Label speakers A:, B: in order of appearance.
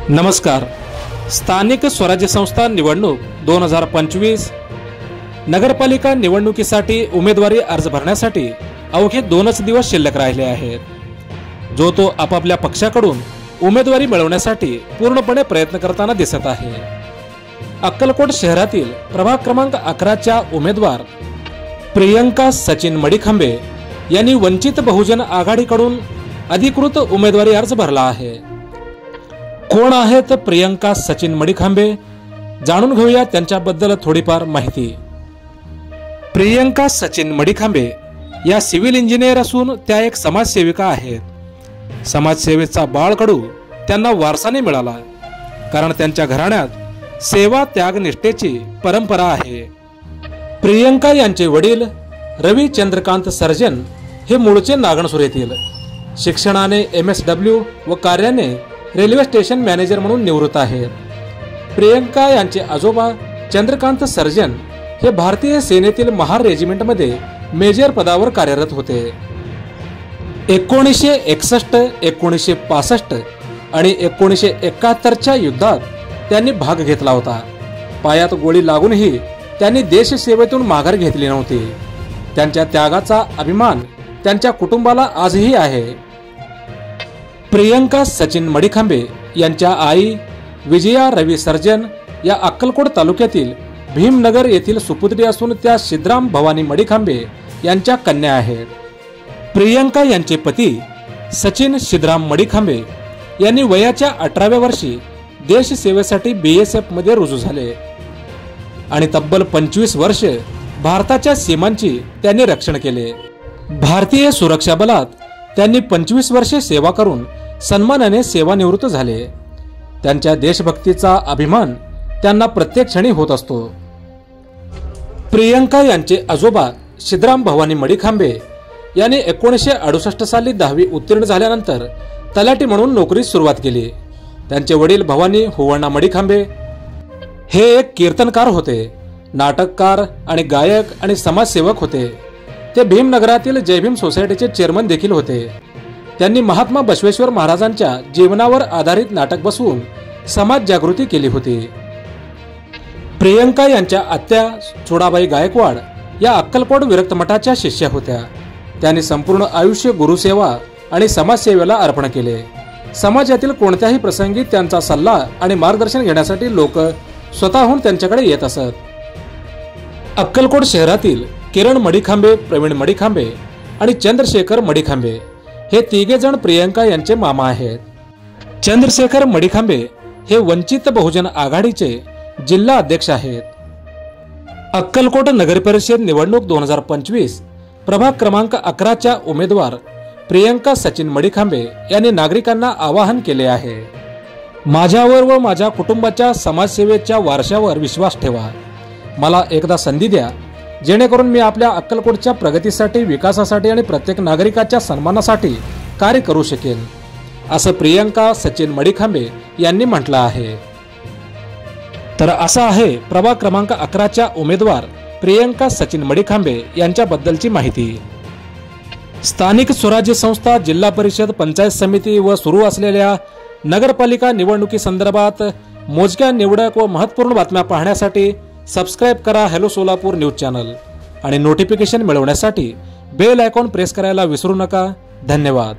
A: नमस्कार. स्थानिक स्वराज्य संस्था निवडणूक 2025 नगरपालिका निवडणुकीसाठी उमेदवारी अर्ज भरण्यासाठी अवघे 2च दिवस शिल्लक राहिले आहेत. जो तो आपापल्या पक्षाकडून उमेदवारी मिळवण्यासाठी पूर्णपणे प्रयत्न करताना दिसत आहे. अक्कलकोट शहरातील प्रभाग क्रमांक 11च्या उमेदवार प्रियंका सचिन मडीखांबे यांनी वंचित बहुजन आघाडीकडून अधिकृत उमेदवारी अर्ज भरला आहे. कोण आहेत प्रियंका सचिन मडीखांबे, जाणून घेऊया त्यांच्याबद्दल थोडीफार माहिती. प्रियंका सचिन मडीखांबे या सिव्हिल इंजिनियर असून त्या एक समाजसेविका आहेत. समाजसेवेचा बाळकडू त्यांना वारसाने मिळाला, कारण त्यांच्या घराण्यात सेवा त्याग निष्ठेची परंपरा आहे. प्रियंका यांचे वडील रवी चंद्रकांत सर्जन हे मूळचे नागणसूर येथील. शिक्षणाने MSW व कार्याने रेल्वे स्टेशन मॅनेजर म्हणून निवृत्त आहेत. प्रियंका यांचे आजोबा चंद्रकांत सर्जन हे भारतीय सेनेतील महार रेजिमेंटमध्ये मेजर पदावर कार्यरत होते. 1961, 1965 आणि 1971च्या युद्धात त्यांनी भाग घेतला होता. पायात गोळी लागूनही त्यांनी देशसेवेतून माघार घेतली नव्हती. त्यांच्या त्यागाचा अभिमान त्यांच्या कुटुंबाला आजही आहे. प्रियंका सचिन मडीखांबे यांच्या आई विजया रवी सर्जन या अक्कलकोट तालुक्यातील भीमनगर येथील सुपुत्री असून त्या सिद्धराम भवानी मडीखांबे यांच्या कन्या आहेत. प्रियंका यांचे पती सचिन सिद्धराम मडीखांबे यांनी वयाच्या 18व्या वर्षी देशसेवेसाठी BSF मध्ये रुजू झाले आणि तब्बल 25 वर्ष भारताच्या सीमांची त्यांनी रक्षण केले. भारतीय सुरक्षा बलात त्यांनी 25 वर्षे सेवा करून सन्मानाने सेवानिवृत्त झाले. त्यांच्या देशभक्तीचा अभिमान त्यांना प्रत्येक क्षणी होत असतो. प्रियंका यांचे आजोबा सिद्धराम भवानी मडीखांबे यांनी 1968 साली 10वी उत्तीर्ण झाल्यानंतर तलाठी म्हणून नोकरीस सुरुवात केली. त्यांचे वडील भवानी हुवण्णा मडीखांबे हे एक कीर्तनकार होते, नाटककार आणि गायक आणि समाजसेवक होते. ते भीमनगरातील जय भीम सोसायटीचे चेअरमन देखील होते. त्यांनी महात्मा बसवेश्वर महाराजांच्या जीवनावर आधारित नाटक बसवून समाज जागृती केली होती. प्रियंका यांच्या आत्या चोडाबाई गायकवाड या अक्कलकोट विरक्त मठाच्या शिष्या होत्या. त्यांनी संपूर्ण आयुष्य गुरुसेवा आणि समाजसेवेला अर्पण केले. समाजातील कोणत्याही प्रसंगी त्यांचा सल्ला आणि मार्गदर्शन घेण्यासाठी लोक स्वतःहून त्यांच्याकडे येत असत. अक्कलकोट शहरातील किरण मडीखांबे, प्रवीण मडीखांबे आणि चंद्रशेखर मडीखांबे हे तिघे जण प्रियंका यांचे मामा आहेत. चंद्रशेखर मडीखांबे हे वंचित बहुजन आघाडीचे जिल्हा अध्यक्ष आहेत. अक्कलकोट नगरपरिषद निवडणूक 2025 प्रभाग क्रमांक 11च्या उमेदवार प्रियंका सचिन मडीखांबे यांनी नागरिकांना आवाहन केले आहे. माझ्यावर व माझ्या कुटुंबाच्या समाजसेवेच्या वारशावर विश्वास ठेवा. मला एकदा संधी द्या, जेणेकरून मी आपल्या अक्कलकोटच्या प्रगतीसाठी, विकासासाठी आणि प्रत्येक नागरिकाच्या सन्मानासाठी कार्य करू शकेन, असं प्रियंका सचिन मडीखांबे यांनी म्हटलं आहे. तर असं आहे प्रभाग क्रमांक 11च्या उमेदवार प्रियंका सचिन मडीखांबे यांच्याबद्दलची माहिती. स्थानिक स्वराज्य संस्था, जिल्हा परिषद, पंचायत समिती व सुरू असलेल्या नगरपालिका निवडणुकी संदर्भात मोजक्या, निवडक व महत्त्वपूर्ण बातम्या पाहण्यासाठी सबस्क्राईब करा हॅलो सोलापूर न्यूज चॅनल आणि नोटिफिकेशन मिळवण्यासाठी बेल आयकॉन प्रेस करायला विसरू नका. धन्यवाद.